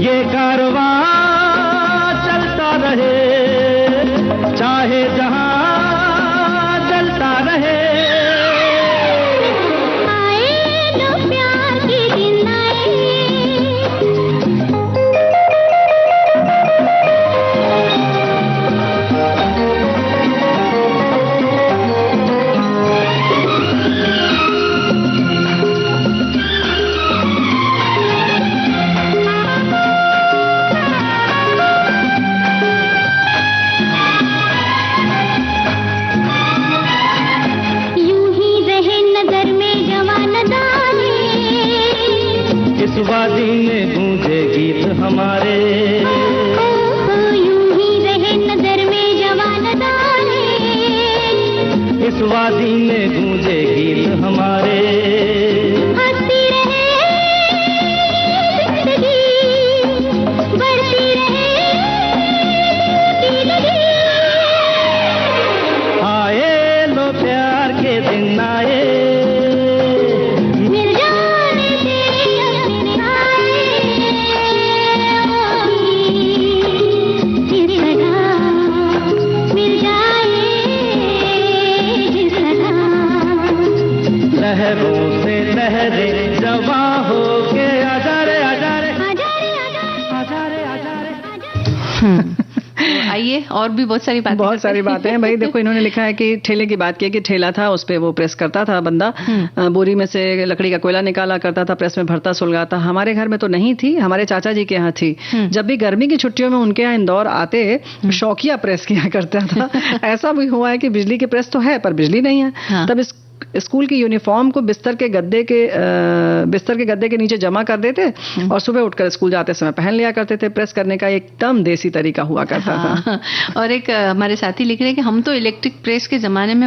ये कारवां चलता रहे चाहे जहाँ चलता रहे। वादी में गूंजे गीत हमारे, यूं ही रहे नजर में जवान दाने, इस वादी में गूंजे गीत हमारे। हंसती रहे जिंदगी, बढ़ती रहे जिंदगी। आए लो प्यार के दिन आए, लहरों से लहरे जवां हो के आजा रे आजा रे आजा रे आजा रे आजा रे। आइए बताइए, और भी बहुत सारी बातें हैं भाई। देखो, इन्होंने लिखा है कि ठेले की बात की कि ठेला था, उस पे वो प्रेस करता था बंदा, बोरी में से लकड़ी का कोयला निकाला करता था, प्रेस में भरता सुलगाता। हमारे घर में तो नहीं थी, हमारे चाचा जी के यहाँ थी। जब भी गर्मी की छुट्टियों में उनके यहाँ इंदौर आते, शौकिया प्रेस किया करता था। ऐसा भी हुआ है कि बिजली की प्रेस तो है पर बिजली नहीं है। तब स्कूल की यूनिफॉर्म को बिस्तर के गद्दे के नीचे जमा कर देते और सुबह उठकर स्कूल जाते समय पहन लिया करते थे। प्रेस करने का एकदम देसी तरीका हुआ करता था। और एक हमारे साथी लिख रहे हैं कि हम तो इलेक्ट्रिक प्रेस के जमाने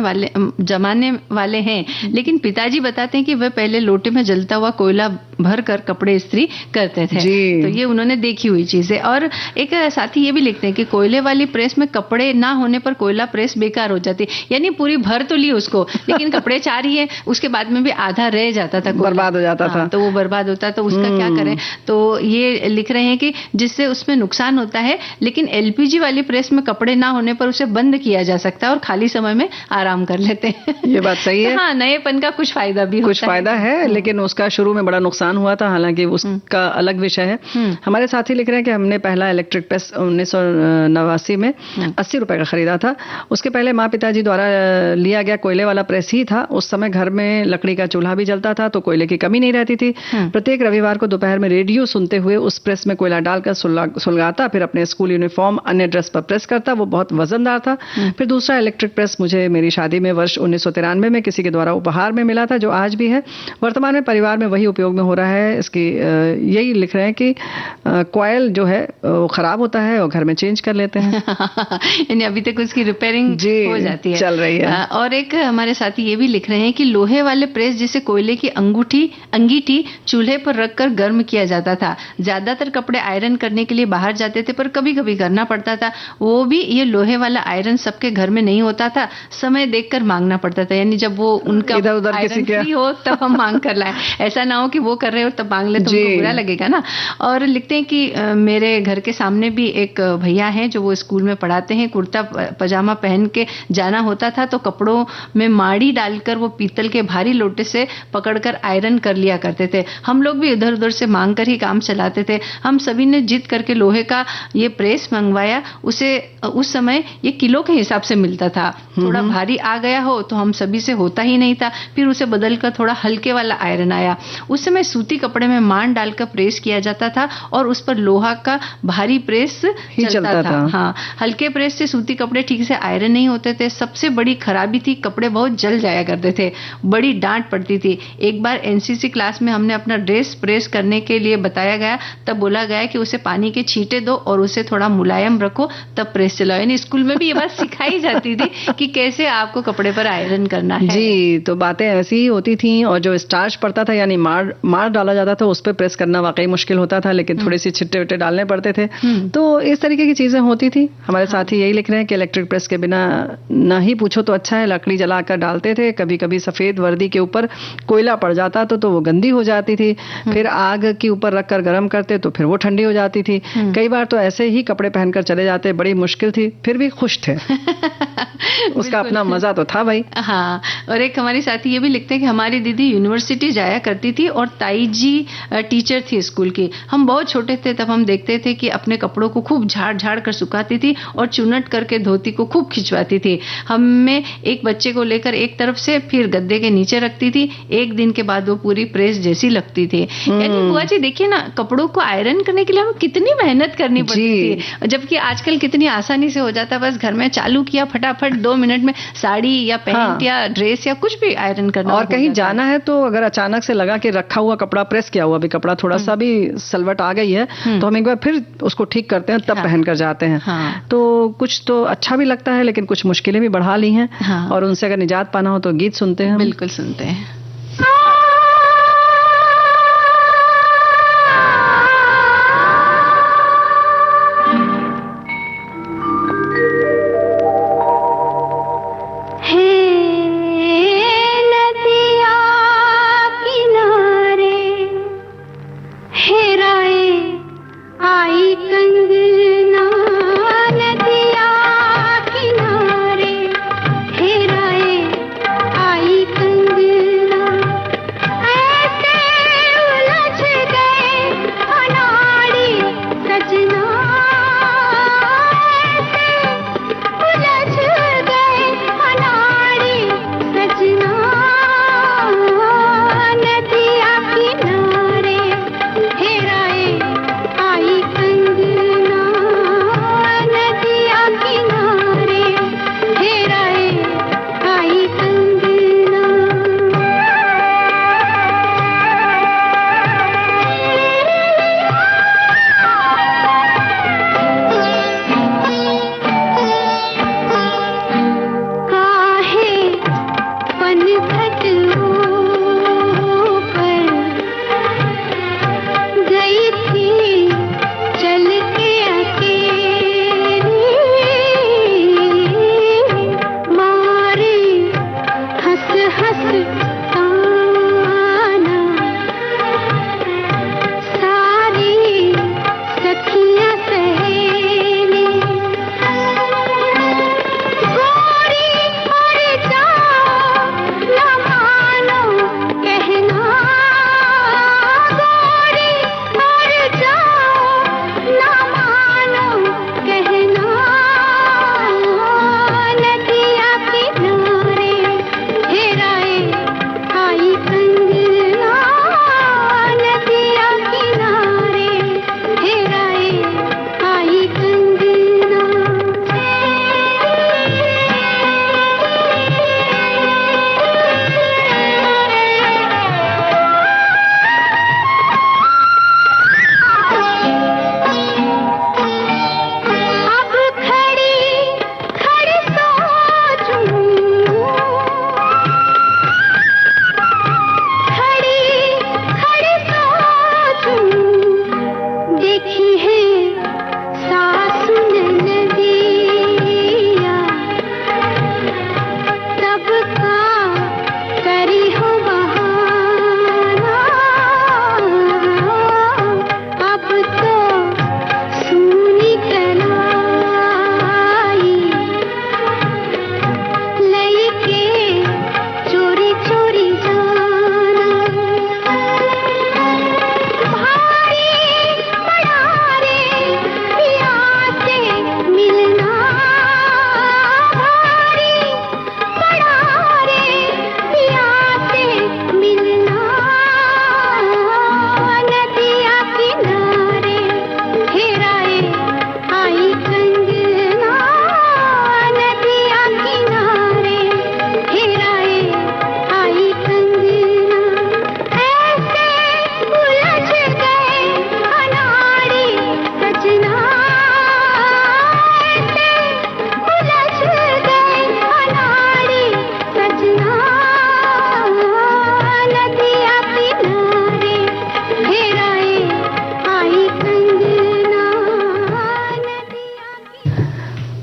वाले हैं, लेकिन पिताजी बताते हैं कि वह पहले लोटे में जलता हुआ कोयला भर कर कपड़े इस्त्री करते थे। तो ये उन्होंने देखी हुई चीज है। और एक साथी ये भी लिखते हैं कि कोयले वाली प्रेस में कपड़े ना होने पर कोयला प्रेस बेकार हो जाती, यानी पूरी भर तो ली उसको, लेकिन कपड़े चाह रही है, उसके बाद में भी आधा रह जाता था, बर्बाद हो जाता था। तो वो बर्बाद होता, तो उसका क्या करें। तो ये लिख रहे हैं कि जिससे उसमें नुकसान होता है, लेकिन एलपीजी वाली प्रेस में कपड़े ना होने पर उसे बंद किया जा सकता है और खाली समय में आराम कर लेते हैं। ये बात सही है। हाँ, नएपन का कुछ फायदा भी कुछ फायदा है, लेकिन उसका शुरू में बड़ा नुकसान हुआ था, हालांकि उसका अलग विषय है। हमारे साथी लिख रहे हैं कि हमने पहला इलेक्ट्रिक प्रेस 1989 में 80 रुपए का खरीदा था। उसके पहले माँ पिताजी द्वारा लिया गया कोयले वाला प्रेस ही था। उस समय घर में लकड़ी का चूल्हा भी जलता था, तो कोयले की कमी नहीं रहती थी। प्रत्येक रविवार को दोपहर में रेडियो सुनते हुए उस प्रेस में कोयला डालकर सुलगाता, फिर अपने स्कूल यूनिफॉर्म अन्य ड्रेस पर प्रेस करता। वो बहुत वजनदार था। फिर दूसरा इलेक्ट्रिक प्रेस मुझे मेरी शादी में वर्ष 1993 में किसी के द्वारा उपहार में मिला था, जो आज भी है। वर्तमान में परिवार में वही उपयोग में हो रहा है। इसकी यही लिख रहे हैं कि कॉइल जो है वो खराब होता है और घर में चेंज कर लेते हैं। यानी अभी तक उसकी रिपेयरिंग हो जाती है, चल रही है। और एक हमारे साथी ये भी लिख रहे हैं कि लोहे वाले प्रेस जिसे कोयले की अंगीठी चूल्हे पर रखकर गर्म किया जाता था। ज्यादातर कपड़े आयरन करने के लिए बाहर जाते थे, पर कभी कभी करना पड़ता था। वो भी ये लोहे वाला आयरन सबके घर में नहीं होता था, समय देखकर मांगना पड़ता था। यानी जब वो उनका इधर-उधर किसी के फ्री हो तब हम मांग कर लाए, ऐसा ना हो कि वो कर रहे हो तब मांग ले, तो उनको बुरा लगेगा ना। और लिखते हैं कि मेरे घर के सामने भी एक भैया हैं जो वो स्कूल में पढ़ाते हैं। कुर्ता पजामा पहन के जाना होता था, तो कपड़ों में माड़ी डालकर वो पीतल के भारी लोटे से पकड़कर आयरन कर लिया करते थे। हम लोग भी इधर उधर से मांग कर ही काम चलाते थे। हम सभी ने जिद करके लोहे का ये प्रेस मंगवाया। उसे उस समय ये किलो के हिसाब से मिलता था। थोड़ा भारी आ गया हो तो हम सभी से होता ही नहीं था। फिर उसे बदलकर थोड़ा हल्के वाला आयरन आया। उस समय सूती कपड़े में मान डालकर प्रेस किया जाता था और उस पर लोहा का भारी प्रेस चलता था। हाँ, हल्के प्रेस से सूती कपड़े ठीक से आयरन नहीं होते थे। सबसे बड़ी खराबी थी, कपड़े बहुत जल जाया करते थे, बड़ी डांट पड़ती थी। एक बार एनसीसी क्लास में हमने अपना ड्रेस प्रेस करने के लिए बताया गया, तब बोला गया कि उसे पानी के छींटे दो और उसे थोड़ा मुलायम रखो, तब प्रेस चलाओ। यानी स्कूल में भी ये बात सिखाई जाती थी कि कैसे आपको कपड़े पर आयरन करना है। जी, तो बातें ऐसी ही होती थी। और जो स्टार्च पड़ता था, यानी मार डाला जाता था, उस पर प्रेस करना वाकई मुश्किल होता था, लेकिन थोड़ी सी छिट्टे विट्टे डालने पड़ते थे। तो इस तरीके की चीजें होती थी। हमारे साथी यही लिख रहे हैं कि इलेक्ट्रिक प्रेस के बिना ना ही पूछो तो अच्छा है। लकड़ी जलाकर डालते थे, कभी कभी सफेद वर्दी के ऊपर कोयला पड़ जाता तो वो गंदी हो जाती थी। फिर आग के ऊपर रखकर गर्म करते तो फिर वो ठंडी हो जाती थी। कई बार तो ऐसे ही कपड़े पहनकर चले जाते, बड़ी मुश्किल थी, फिर भी खुश थे। उसका अपना मजा तो था भाई। हाँ, और एक हमारी साथी ये भी लिखते हैं कि हमारी दीदी यूनिवर्सिटी जाया करती थी और ताई जी टीचर थी स्कूल की। हम बहुत छोटे थे तब हम देखते थे कि अपने कपड़ों को खूब झाड़ कर सुखाती थी और चुनट करके धोती को खूब खिंचवाती थी। हमें एक बच्चे को लेकर एक तरफ से फिर गद्दे के नीचे रखती थी। एक दिन के बाद वो पूरी प्रेस जैसी लगती थी। यानी बुआ जी देखिए ना, कपड़ों को आयरन करने के लिए हमें कितनी मेहनत करनी पड़ती थी, जबकि आजकल कितनी आसानी से हो जाता है। बस घर में चालू किया, फटाफट 2 मिनट में साड़ी या पैंट या ड्रेस या कुछ भी आयरन करना। और कहीं जाना है तो अगर अचानक से लगा कि रखा हुआ कपड़ा, प्रेस किया हुआ भी कपड़ा थोड़ा सा भी सलवट आ गई है, तो हम एक बार फिर उसको ठीक करते हैं, तब पहन कर जाते हैं। तो कुछ तो अच्छा भी लगता है, लेकिन कुछ मुश्किलें भी बढ़ा ली हैं। और उनसे अगर निजात पाना हो तो गीत सुनते हैं। बिल्कुल सुनते हैं। कंगना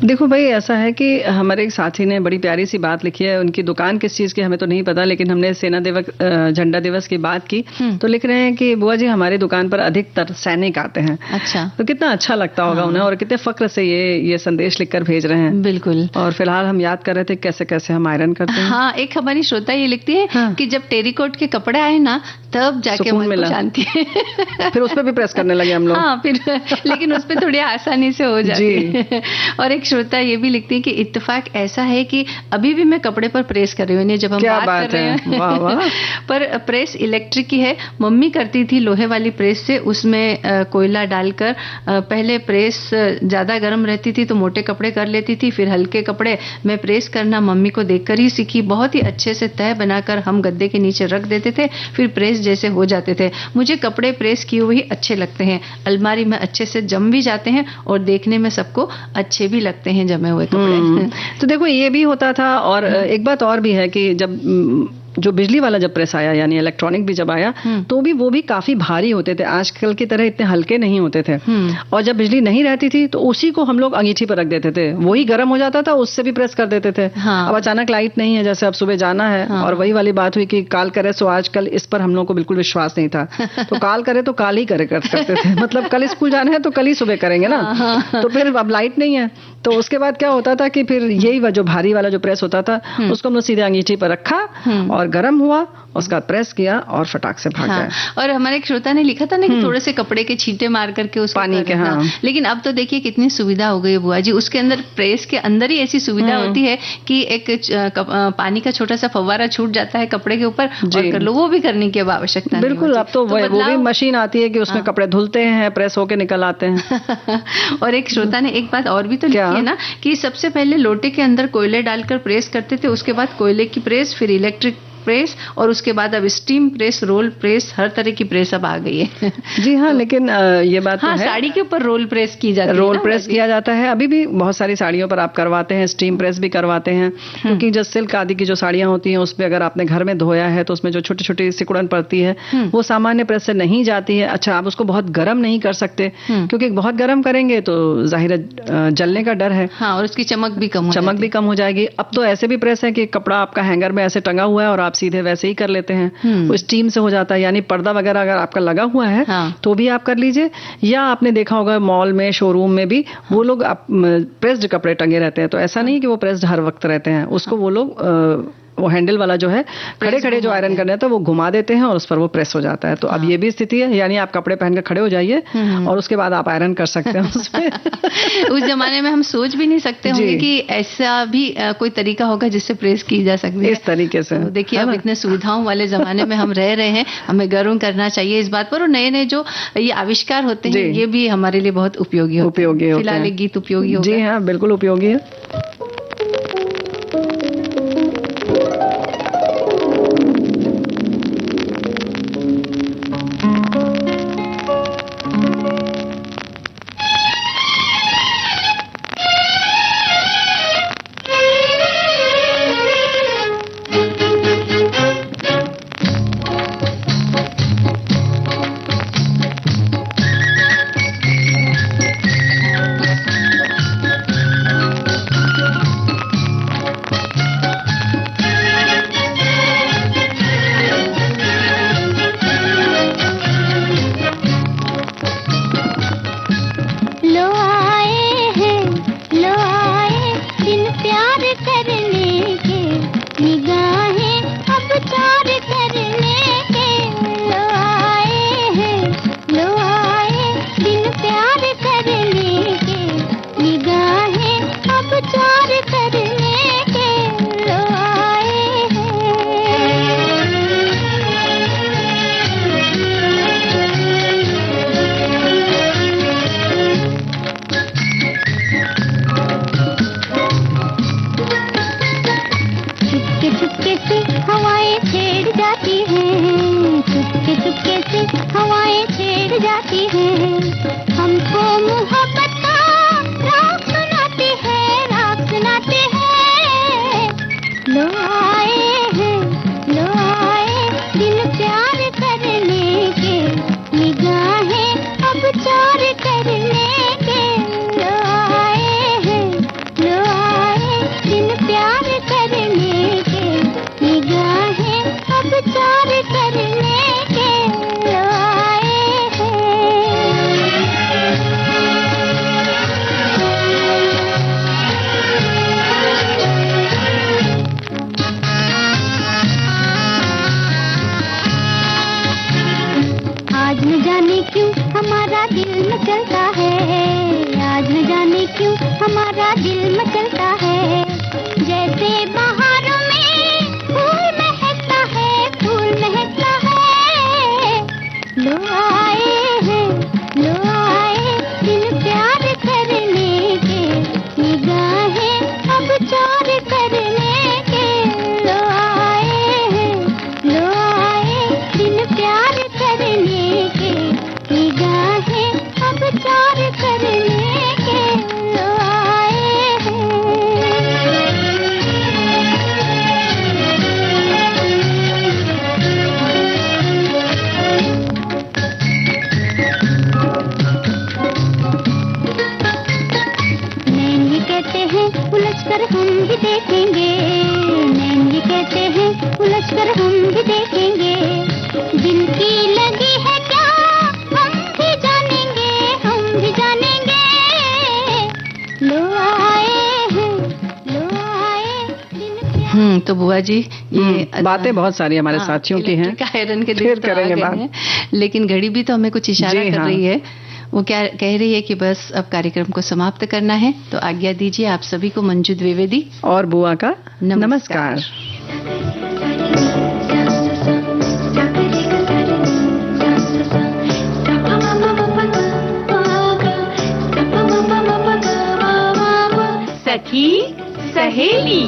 देखो भाई, ऐसा है कि हमारे एक साथी ने बड़ी प्यारी सी बात लिखी है। उनकी दुकान किस चीज़ की हमें तो नहीं पता, लेकिन हमने सेना दिवस झंडा दिवस की बात की तो लिख रहे हैं कि बुआ जी हमारी दुकान पर अधिकतर सैनिक आते हैं। अच्छा, तो कितना अच्छा लगता होगा उन्हें, और कितने फक्र से ये संदेश लिखकर भेज रहे हैं। बिल्कुल। और फिलहाल हम याद कर रहे थे कैसे कैसे हम आयरन करते हैं। हाँ, एक हमारी श्रोता ये लिखती है कि जब टेरिकोट के कपड़े आए ना तब जाके मन को शांति है। फिर उस पर भी प्रेस करने लगे हम लोग। हाँ, फिर लेकिन उस पर थोड़ी आसानी से हो जाती है। और एक श्रोता ये भी लिखती है कि इत्तेफाक ऐसा है कि अभी भी मैं कपड़े पर प्रेस कर रही हूँ जब हम बात कर रहे हैं। वाह वाह। पर प्रेस इलेक्ट्रिक की है। मम्मी करती थी लोहे वाली प्रेस से, उसमें कोयला डालकर पहले प्रेस ज्यादा गर्म रहती थी तो मोटे कपड़े कर लेती थी, फिर हल्के कपड़े मैं प्रेस करना मम्मी को देखकर ही सीखी। बहुत ही अच्छे से तह बनाकर हम गद्दे के नीचे रख देते थे, फिर प्रेस जैसे हो जाते थे। मुझे कपड़े प्रेस किए हुए ही अच्छे लगते हैं, अलमारी में अच्छे से जम भी जाते हैं और देखने में सबको अच्छे भी लगते हैं जमे हुए कपड़े। तो देखो ये भी होता था। और एक बात और भी है कि जब जो बिजली वाला जब प्रेस आया, यानी इलेक्ट्रॉनिक भी जब आया, तो भी वो भी काफी भारी होते थे, आजकल की तरह इतने हल्के नहीं होते थे। और जब बिजली नहीं रहती थी तो उसी को हम लोग अंगीठी पर रख देते थे, वही गर्म हो जाता था, उससे भी प्रेस कर देते थे। हाँ। अब अचानक लाइट नहीं है, जैसे अब सुबह जाना है। हाँ। और वही वाली बात हुई कि काल करे सो आजकल, इस पर हम लोग को बिल्कुल विश्वास नहीं था। तो काल करे तो काल ही करते थे, मतलब कल स्कूल जाना है तो कल ही सुबह करेंगे ना। तो फिर अब लाइट नहीं है तो उसके बाद क्या होता था कि फिर यही जो भारी वाला जो प्रेस होता था उसको हम लोग सीधे अंगीठी पर रखा और गर्म हुआ, उसका प्रेस किया और फटाक से भाग गए। और हमारे एक श्रोता ने लिखा था ना कि थोड़े से कपड़े के छींटे मार करके उसको पानी के। हाँ। लेकिन अब तो देखिए कितनी सुविधा हो गई है बुआ जी, उसके अंदर प्रेस के अंदर ही ऐसी सुविधा होती है कि एक पानी का छोटा सा फव्वारा छूट जाता है कपड़े के ऊपर और कर लो, वो भी करने की आवश्यकता नहीं। बिल्कुल, अब तो वो भी मशीन आती है कि उसमें कपड़े धुलते हैं, प्रेस होके निकल आते हैं। और एक श्रोता ने एक बात और भी तो लिखी है ना कि सबसे पहले लोटे के अंदर कोयले डालकर प्रेस करते थे, उसके बाद कोयले की प्रेस, फिर इलेक्ट्रिक प्रेस, और उसके बाद अब स्टीम प्रेस, रोल प्रेस, हर तरह की प्रेस अब आ गई है। जी हाँ, लेकिन ये बात हाँ, तो है, साड़ी के ऊपर रोल प्रेस की जाती है। रोल प्रेस किया जाता है, अभी भी बहुत सारी साड़ियों पर आप करवाते हैं, स्टीम प्रेस भी करवाते हैं। क्योंकि जो सिल्क आदि की जो साड़ियां होती हैं उसमें अगर आपने घर में धोया है तो उसमें जो छोटी छोटी सिकुड़न पड़ती है वो सामान्य प्रेस से नहीं जाती है। अच्छा, आप उसको बहुत गर्म नहीं कर सकते क्योंकि बहुत गर्म करेंगे तो जाहिर है जलने का डर है। हाँ, और उसकी चमक भी कम हो जाएगी। अब तो ऐसे भी प्रेस है कि कपड़ा आपका हैंगर में ऐसे टंगा हुआ है और आप सीधे वैसे ही कर लेते हैं, वो स्टीम से हो जाता है। यानी पर्दा वगैरह अगर आपका लगा हुआ है तो भी आप कर लीजिए, या आपने देखा होगा मॉल में, शोरूम में भी वो लोग प्रेस्ड कपड़े टंगे रहते हैं, तो ऐसा नहीं कि वो प्रेस्ड हर वक्त रहते हैं, उसको वो लोग वो हैंडल वाला जो है खड़े खड़े जो आयरन करने हैं तो वो घुमा देते हैं और उस पर वो प्रेस हो जाता है। तो अब ये भी स्थिति है, यानी आप कपड़े पहनकर खड़े हो जाइए और उसके बाद आप आयरन कर सकते हैं उसमें। उस जमाने में हम सोच भी नहीं सकते होंगे कि ऐसा भी कोई तरीका होगा जिससे प्रेस की जा सकती है इस तरीके से। तो देखिए अब इतने सुविधाओं वाले जमाने में हम रह रहे हैं, हमें गर्व करना चाहिए इस बात पर। और नए नए जो ये आविष्कार होते हैं ये भी हमारे लिए बहुत उपयोगी होते हैं। फिलहाल एक गीत उपयोगी होगा। जी हाँ, बिल्कुल उपयोगी है। तो बुआ जी ये बातें बहुत सारी हमारे साथियों की हैं, आयरन के दिन तो करेंगे बात, लेकिन घड़ी भी तो हमें कुछ इशारा कर रही है। वो क्या कह रही है कि बस अब कार्यक्रम को समाप्त करना है। तो आज्ञा दीजिए आप सभी को मंजू द्विवेदी और बुआ का नमस्कार। सखी सहेली